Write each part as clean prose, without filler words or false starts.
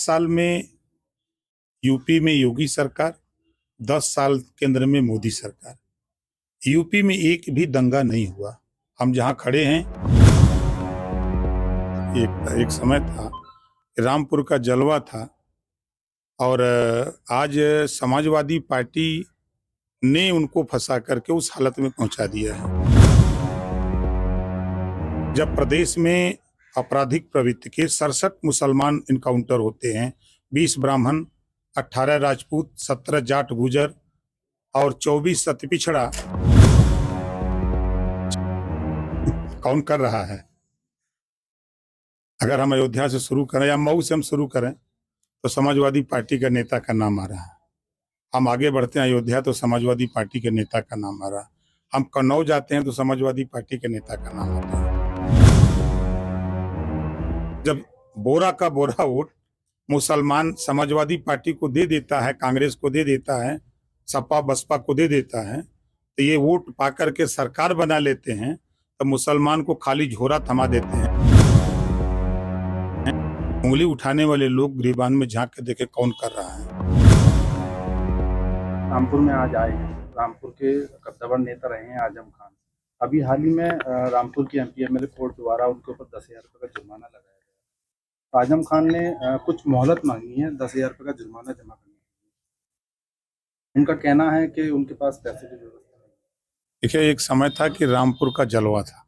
साल में यूपी में योगी सरकार, 10 साल केंद्र में मोदी सरकार। यूपी में एक भी दंगा नहीं हुआ। हम जहां खड़े हैं, एक समय था, रामपुर का जलवा था और आज समाजवादी पार्टी ने उनको फंसा करके उस हालत में पहुंचा दिया है। जब प्रदेश में आपराधिक प्रवृत्ति के 67 मुसलमान इनकाउंटर होते हैं, 20 ब्राह्मण, 18 राजपूत, 17 जाट गुजर और 24 अति पिछड़ा, कौन कर रहा है? अगर हम अयोध्या से शुरू करें या मऊ से हम शुरू करें तो समाजवादी पार्टी का नेता का नाम आ रहा है। हम आगे बढ़ते हैं अयोध्या तो समाजवादी पार्टी के नेता का नाम आ रहा है। हम कन्नौज जाते हैं तो समाजवादी पार्टी के नेता का नाम आता है। जब बोरा का बोरा वोट मुसलमान समाजवादी पार्टी को दे देता है, कांग्रेस को दे देता है, सपा बसपा को दे देता है, तो ये वोट पाकर के सरकार बना लेते हैं, तो मुसलमान को खाली झोरा थमा देते हैं। उंगली उठाने वाले लोग गिरबान में झांक के देखे कौन कर रहा है। रामपुर में आज आए हैं। रामपुर के कद्दावर नेता रहे हैं आजम खान। अभी हाल ही में रामपुर की एमपी एमएलए कोर्ट द्वारा उनके ऊपर 10,000 रुपये का जुर्माना लगाया गया। आजम खान ने कुछ मोहलत मांगी है 10,000 रुपये का जुर्माना जमा करने के लिए। उनका कहना है कि उनके पास पैसे की व्यवस्था नहीं। देखिए, एक समय था कि रामपुर का जलवा था।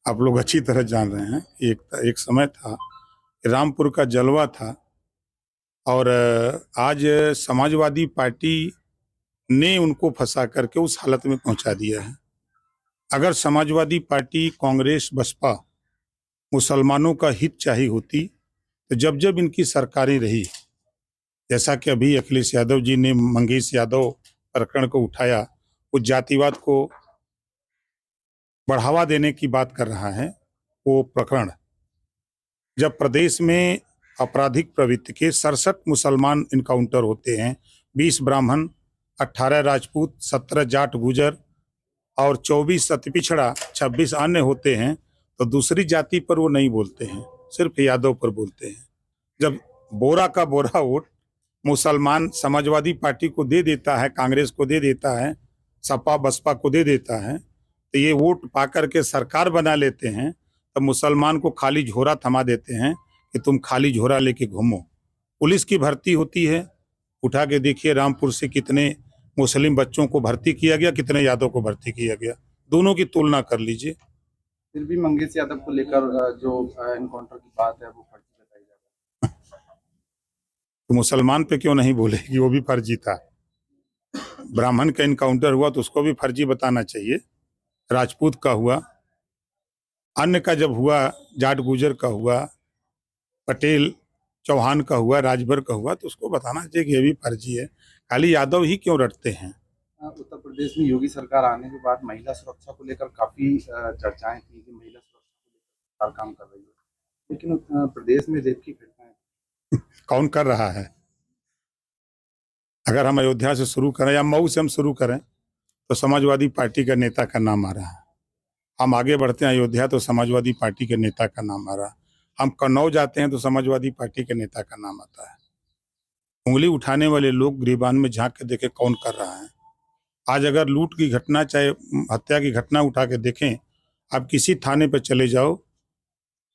आप लोग अच्छी तरह जान रहे हैं। एक समय था, रामपुर का जलवा था और आज समाजवादी पार्टी ने उनको फंसा करके उस हालत में पहुंचा दिया है। अगर समाजवादी पार्टी, कांग्रेस, बसपा मुसलमानों का हित चाही होती तो जब जब इनकी सरकारें रही, जैसा कि अभी अखिलेश यादव जी ने मंगेश यादव प्रकरण को उठाया, उस जातिवाद को बढ़ावा देने की बात कर रहा है, वो प्रकरण जब प्रदेश में आपराधिक प्रवृत्ति के 67 मुसलमान इनकाउंटर होते हैं, 20 ब्राह्मण, 18 राजपूत, 17 जाट गुजर और 24 अति पिछड़ा, 26 अन्य होते हैं, तो दूसरी जाति पर वो नहीं बोलते हैं, सिर्फ यादव पर बोलते हैं। जब बोरा का बोरा वोट मुसलमान समाजवादी पार्टी को दे देता है, कांग्रेस को दे देता है, सपा बसपा को दे देता है, तो ये वोट पाकर के सरकार बना लेते हैं, तो मुसलमान को खाली झोरा थमा देते हैं कि तुम खाली झोरा लेके घूमो। पुलिस की भर्ती होती है, उठा के देखिए रामपुर से कितने मुस्लिम बच्चों को भर्ती किया गया, कितने यादव को भर्ती किया गया, दोनों की तुलना कर लीजिए। फिर भी मंगेश यादव को लेकर जो एनकाउंटर की बात है वो फर्जी बताई जा रही है। तो मुसलमान पे क्यों नहीं बोले कि वो भी फर्जी था? ब्राह्मण का इनकाउंटर हुआ तो उसको भी फर्जी बताना चाहिए। राजपूत का हुआ, अन्य का जब हुआ, जाट गुजर का हुआ, पटेल चौहान का हुआ, राजभर का हुआ, तो उसको बताना चाहिए कि ये भी फर्जी है। खाली यादव ही क्यों रटते हैं? उत्तर प्रदेश में योगी सरकार आने के बाद महिला सुरक्षा को लेकर काफी चर्चाएं थी कि महिला सुरक्षा को लेकर सरकार काम कर रही है, लेकिन प्रदेश में रेप की घटनाएं कौन कर रहा है? अगर हम अयोध्या से शुरू करें या मऊ से हम शुरू करें तो समाजवादी पार्टी का नेता का नाम आ रहा है। हम आगे बढ़ते हैं अयोध्या तो समाजवादी पार्टी के नेता का नाम आ रहा है। हम कन्नौज जाते हैं तो समाजवादी पार्टी के नेता का नाम आता है। उंगली उठाने वाले लोग गिरबान में झांक के देखे कौन कर रहा है। आज अगर लूट की घटना, चाहे हत्या की घटना उठा के देखें, आप किसी थाने पर चले जाओ,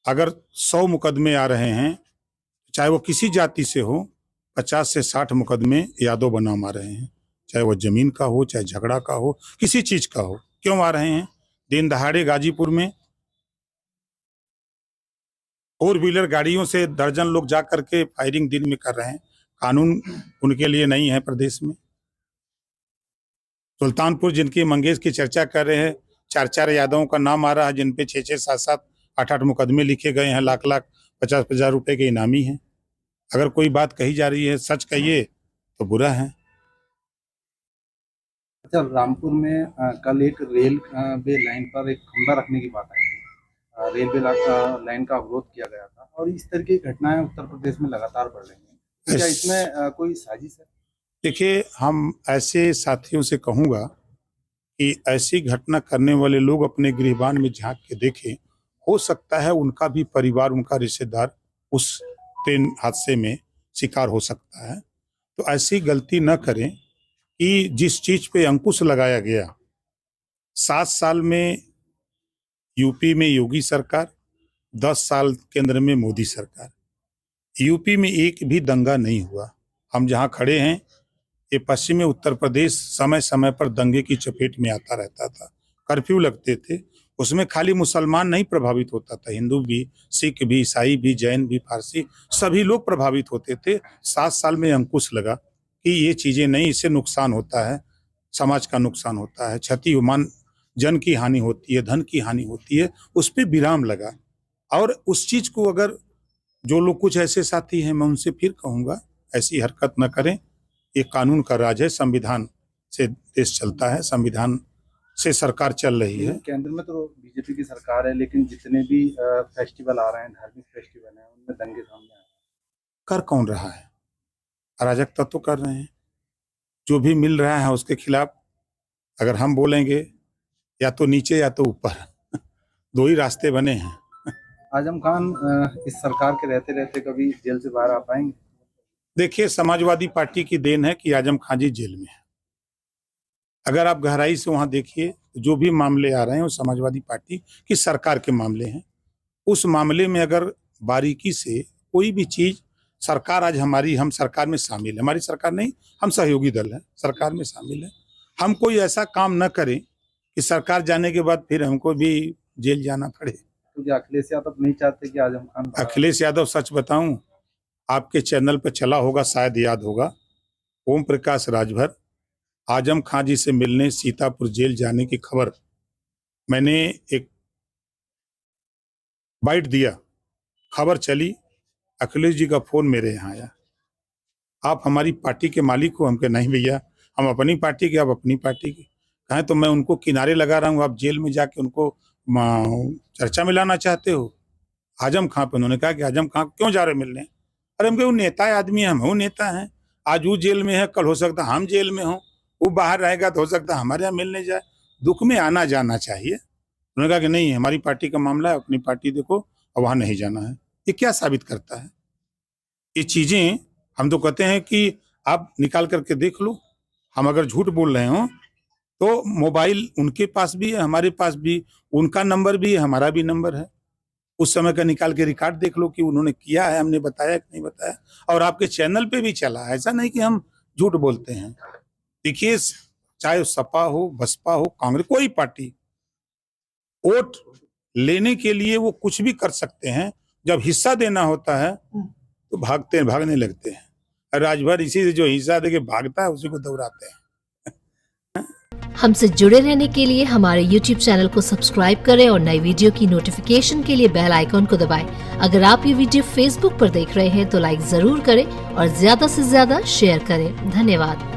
अगर 100 मुकदमे आ रहे हैं, चाहे वो किसी जाति से हो, 50 से 60 मुकदमे यादव बनाम आ रहे हैं, चाहे वो जमीन का हो, चाहे झगड़ा का हो, किसी चीज का हो। क्यों आ रहे हैं? दिन दहाड़े गाजीपुर में 4 व्हीलर गाड़ियों से दर्जन लोग जा करके फायरिंग दिन में कर रहे हैं। कानून उनके लिए नहीं है प्रदेश में। सुल्तानपुर, जिनकी मंगेश की चर्चा कर रहे हैं, 4 यादवों का नाम आ रहा है, जिन पे 6, 7, 8 मुकदमे लिखे गए हैं, लाख 50 रुपए के इनामी हैं। अगर कोई बात कही जा रही है, सच कहिए तो बुरा है। अच्छा, रामपुर में कल एक रेलवे लाइन पर एक खंभा रखने की बात आई थी। रेलवे लाइन का अवरोध किया गया था और इस तरह की घटनाएं उत्तर प्रदेश में लगातार बढ़ रही हैं। क्या इसमें कोई साजिश है? देखिए, हम ऐसे साथियों से कहूँगा कि ऐसी घटना करने वाले लोग अपने गृहबान में झांक के देखें। हो सकता है उनका भी परिवार, उनका रिश्तेदार उस ट्रेन हादसे में शिकार हो सकता है। तो ऐसी गलती न करें कि जिस चीज पे अंकुश लगाया गया, 7 साल में यूपी में योगी सरकार, 10 साल केंद्र में मोदी सरकार, यूपी में एक भी दंगा नहीं हुआ। हम जहां खड़े हैं, ये पश्चिमी उत्तर प्रदेश समय समय पर दंगे की चपेट में आता रहता था। कर्फ्यू लगते थे, उसमें खाली मुसलमान नहीं प्रभावित होता था, हिंदू भी, सिख भी, ईसाई भी, जैन भी, पारसी, सभी लोग प्रभावित होते थे। 7 साल में अंकुश लगा कि ये चीजें नहीं, इससे नुकसान होता है, समाज का नुकसान होता है, क्षति मान जन की हानि होती है, धन की हानि होती है, उस पर विराम लगा। और उस चीज को अगर जो लोग, कुछ ऐसे साथी हैं, मैं उनसे फिर कहूंगा ऐसी हरकत न करें। ये कानून का राज है, संविधान से देश चलता है, संविधान से सरकार चल रही है। केंद्र में तो बीजेपी की सरकार है, लेकिन जितने भी फेस्टिवल आ रहे हैं, धार्मिक फेस्टिवल हैं, उनमें दंगे सामने आ रहे हैं। कर कौन रहा है? अराजकता तो कर रहे हैं। जो भी मिल रहा है उसके खिलाफ अगर हम बोलेंगे, या तो नीचे या तो ऊपर, दो ही रास्ते बने हैं। आजम खान इस सरकार के रहते रहते कभी जेल से बाहर आ पाएंगे? देखिए, समाजवादी पार्टी की देन है कि आजम खान जी जेल में है। अगर आप गहराई से वहां देखिए, जो भी मामले आ रहे हैं वो समाजवादी पार्टी की सरकार के मामले हैं। उस मामले में अगर बारीकी से कोई भी चीज, सरकार आज हमारी, हम सरकार में शामिल है, हमारी सरकार नहीं, हम सहयोगी दल है, सरकार में शामिल है। हम कोई ऐसा काम न करें कि सरकार जाने के बाद फिर हमको भी जेल जाना पड़े। क्योंकि अखिलेश यादव नहीं चाहते कि आजम खान अखिलेश यादव, सच बताऊं, आपके चैनल पर चला होगा, शायद याद होगा, ओम प्रकाश राजभर आजम खान जी से मिलने सीतापुर जेल जाने की खबर मैंने एक बाइट दिया, खबर चली, अखिलेश जी का फोन मेरे यहाँ आया, आप हमारी पार्टी के मालिक हो? हम कहे नहीं भैया, हम अपनी पार्टी के, आप अपनी पार्टी के। कहें तो मैं उनको किनारे लगा रहा हूँ, आप जेल में जाके उनको चर्चा में लाना चाहते हो? आजम खान पे उन्होंने कहा कि आजम खान क्यों जा रहे मिलने? अरे हम कहे वो नेता आदमी है, हम वो नेता हैं, आज वो जेल में है, कल हो सकता हम जेल में हो, वो बाहर रहेगा तो हो सकता हमारे यहाँ मिलने जाए। दुख में आना जाना चाहिए। उन्होंने कहा कि नहीं, हमारी पार्टी का मामला है, अपनी पार्टी देखो, और वहां नहीं जाना है। ये क्या साबित करता है? ये चीजें हम तो कहते हैं कि आप निकाल करके देख लो। हम अगर झूठ बोल रहे हो तो मोबाइल उनके पास भी है, हमारे पास भी, उनका नंबर भी है, हमारा भी नंबर है। उस समय का निकाल के रिकॉर्ड देख लो कि उन्होंने किया है, हमने बताया कि नहीं बताया, और आपके चैनल पे भी चला है। ऐसा नहीं कि हम झूठ बोलते हैं। देखिए, चाहे सपा हो, बसपा हो, कांग्रेस, कोई पार्टी, वोट लेने के लिए वो कुछ भी कर सकते हैं। जब हिस्सा देना होता है तो भागने लगते हैं। राजभर इसी से जो हिस्सा देके भागता है उसी को दौड़ाते हैं। हमसे जुड़े रहने के लिए हमारे YouTube चैनल को सब्सक्राइब करें और नई वीडियो की नोटिफिकेशन के लिए बेल आइकॉन को दबाएं। अगर आप ये वीडियो Facebook पर देख रहे हैं तो लाइक जरूर करें और ज्यादा से ज्यादा शेयर करें। धन्यवाद।